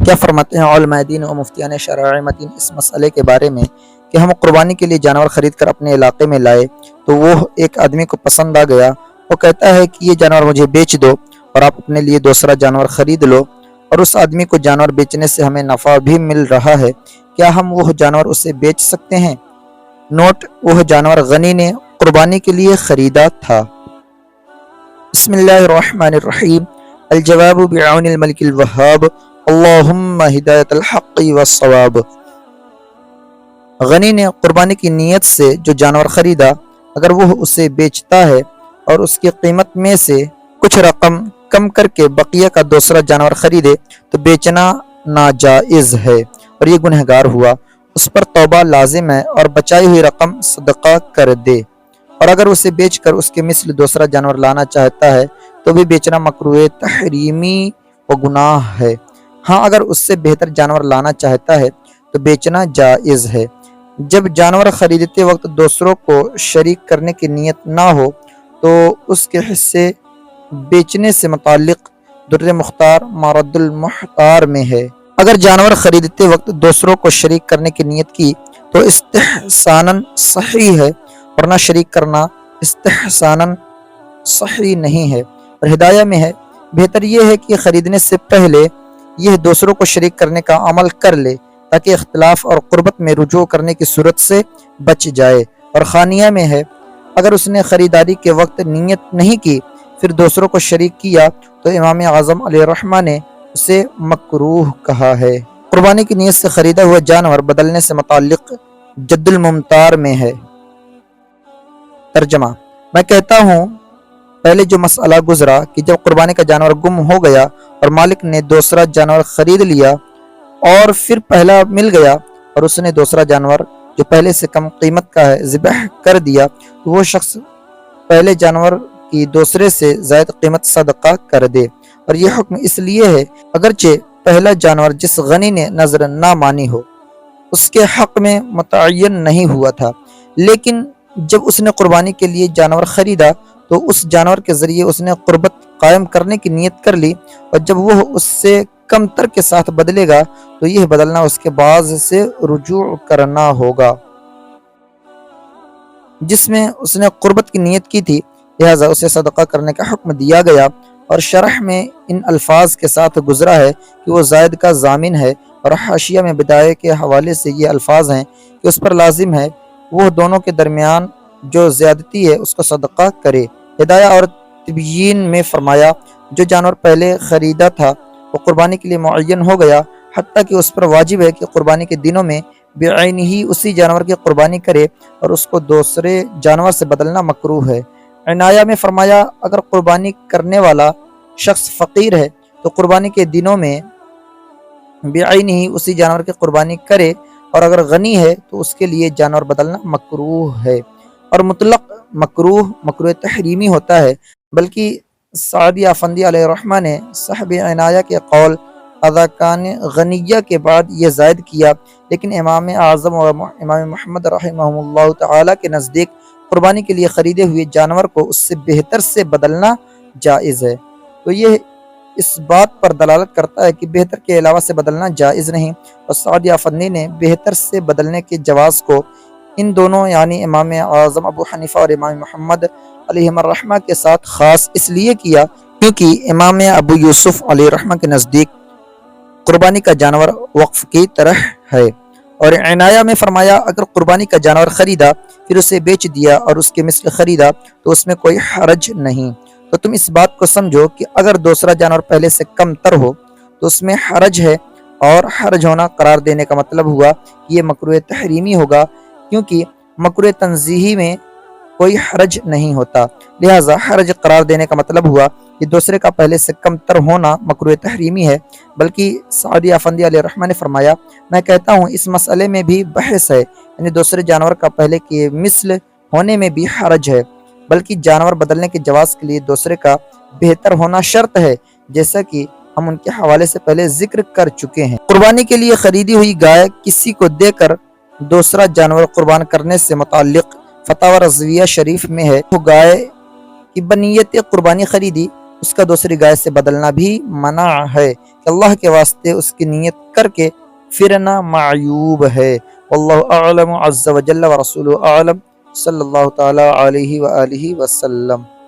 کیا فرماتے ہیں علماء دین و مفتیان شرائع مدین اس مسئلے کے بارے میں کہ ہم قربانی کے لیے جانور خرید کر اپنے علاقے میں لائے تو وہ ایک آدمی کو پسند آ گیا. وہ کہتا ہے کہ یہ جانور مجھے بیچ دو اور آپ اپنے لیے دوسرا جانور خرید لو، اور اس آدمی کو جانور بیچنے سے ہمیں نفع بھی مل رہا ہے. کیا ہم وہ جانور اسے بیچ سکتے ہیں؟ نوٹ: وہ جانور غنی نے قربانی کے لیے خریدا تھا. بسم اللہ الرحمن الرحیم. الجواب بعون الملک الوہاب. اللہم ہدایت الحق والصواب. غنی نے قربانی کی نیت سے جو جانور خریدا، اگر وہ اسے بیچتا ہے اور اس کی قیمت میں سے کچھ رقم کم کر کے بقیہ کا دوسرا جانور خریدے تو بیچنا ناجائز ہے اور یہ گنہگار ہوا. اس پر توبہ لازم ہے اور بچائی ہوئی رقم صدقہ کر دے. اور اگر اسے بیچ کر اس کے مثل دوسرا جانور لانا چاہتا ہے تو بھی بیچنا مکروہ تحریمی و گناہ ہے. ہاں، اگر اس سے بہتر جانور لانا چاہتا ہے تو بیچنا جائز ہے. جب جانور خریدتے وقت دوسروں کو شریک کرنے کی نیت نہ ہو تو اس کے حصے بیچنے سے متعلق در مختار مارد المحتار میں ہے. اگر جانور خریدتے وقت دوسروں کو شریک کرنے کی نیت کی تو استحساناً صحیح ہے، ورنہ شریک کرنا استحساناً صحیح نہیں ہے. اور ہدایہ میں ہے، بہتر یہ ہے کہ خریدنے سے پہلے یہ دوسروں کو شریک کرنے کا عمل کر لے تاکہ اختلاف اور قربت میں رجوع کرنے کی صورت سے بچ جائے. اور خانیہ میں ہے، اگر اس نے خریداری کے وقت نیت نہیں کی پھر دوسروں کو شریک کیا تو امام اعظم علیہ الرحمہ نے اسے مکروہ کہا ہے. قربانی کی نیت سے خریدا ہوا جانور بدلنے سے متعلق جد الممتار میں ہے. ترجمہ: میں کہتا ہوں پہلے جو مسئلہ گزرا کہ جب قربانی کا جانور گم ہو گیا اور مالک نے دوسرا جانور خرید لیا اور پھر پہلا مل گیا اور اس نے دوسرا جانور جو پہلے سے کم قیمت کا ہے ذبح کر دیا تو وہ شخص پہلے جانور کی دوسرے سے زائد قیمت صدقہ کر دے. اور یہ حکم اس لیے ہے اگرچہ پہلا جانور جس غنی نے نظر نہ مانی ہو اس کے حق میں متعین نہیں ہوا تھا، لیکن جب اس نے قربانی کے لیے جانور خریدا تو اس جانور کے ذریعے اس نے قربت قائم کرنے کی نیت کر لی، اور جب وہ اس سے کم تر کے ساتھ بدلے گا تو یہ بدلنا اس کے بعض سے رجوع کرنا ہوگا جس میں اس نے قربت کی نیت کی تھی، لہٰذا اسے صدقہ کرنے کا حکم دیا گیا. اور شرح میں ان الفاظ کے ساتھ گزرا ہے کہ وہ زائد کا ضامن ہے، اور حاشیہ میں بدایہ کے حوالے سے یہ الفاظ ہیں کہ اس پر لازم ہے وہ دونوں کے درمیان جو زیادتی ہے اس کو صدقہ کرے. ہدایہ اور تبیین میں فرمایا جو جانور پہلے خریدا تھا وہ قربانی کے لیے معین ہو گیا، حتیٰ کہ اس پر واجب ہے کہ قربانی کے دنوں میں بعین ہی اسی جانور کی قربانی کرے اور اس کو دوسرے جانور سے بدلنا مکروہ ہے. عنایہ میں فرمایا اگر قربانی کرنے والا شخص فقیر ہے تو قربانی کے دنوں میں بعین ہی اسی جانور کی قربانی کرے، اور اگر غنی ہے تو اس کے لیے جانور بدلنا مکروہ ہے. اور مطلق مکروہ تحریمی ہوتا ہے، بلکہ سعدی افندی علیہ الرحمہ نے صاحب عنایہ کے قول اذا کان غنیہ کے بعد یہ زائد کیا، لیکن امام اعظم و امام محمد رحمہ اللہ تعالی کے نزدیک قربانی کے لیے خریدے ہوئے جانور کو اس سے بہتر سے بدلنا جائز ہے. تو یہ اس بات پر دلالت کرتا ہے کہ بہتر کے علاوہ سے بدلنا جائز نہیں، اور سعدی افندی نے بہتر سے بدلنے کے جواز کو ان دونوں یعنی امام اعظم ابو حنیفہ اور امام محمد علیہ الرحمہ کے ساتھ خاص اس لیے کیا کیونکہ امام ابو یوسف علیہ الرحمہ کے نزدیک قربانی کا جانور وقف کی طرح ہے. اور عنایہ میں فرمایا اگر قربانی کا جانور خریدا پھر اسے بیچ دیا اور اس کے مثل خریدا تو اس میں کوئی حرج نہیں. تو تم اس بات کو سمجھو کہ اگر دوسرا جانور پہلے سے کم تر ہو تو اس میں حرج ہے، اور حرج ہونا قرار دینے کا مطلب ہوا کہ یہ مکروہ تحریمی ہوگا، کیونکہ مکروہ تنزیہی میں کوئی حرج نہیں ہوتا، لہٰذا حرج قرار دینے کا مطلب ہوا کہ دوسرے کا پہلے سے کم تر ہونا مکروہ تحریمی ہے. بلکہ سعدی افندی علیہ الرحمہ نے فرمایا میں کہتا ہوں اس مسئلے میں بھی بحث ہے، یعنی دوسرے جانور کا پہلے کے مثل ہونے میں بھی حرج ہے، بلکہ جانور بدلنے کے جواز کے لیے دوسرے کا بہتر ہونا شرط ہے، جیسا کہ ہم ان کے حوالے سے پہلے ذکر کر چکے ہیں. قربانی کے لیے خریدی ہوئی گائے کسی کو دے کر دوسرا جانور قربان کرنے سے متعلق فتاوی رضویہ شریف میں ہے وہ گائے کی بنیت قربانی خریدی اس کا دوسری گائے سے بدلنا بھی منع ہے کہ اللہ کے واسطے اس کی نیت کر کے پھرنا معیوب ہے۔ واللہ اعلم عز وجل ورسولہ اعلم، صلی اللہ تعالی علیہ وآلہ وسلم۔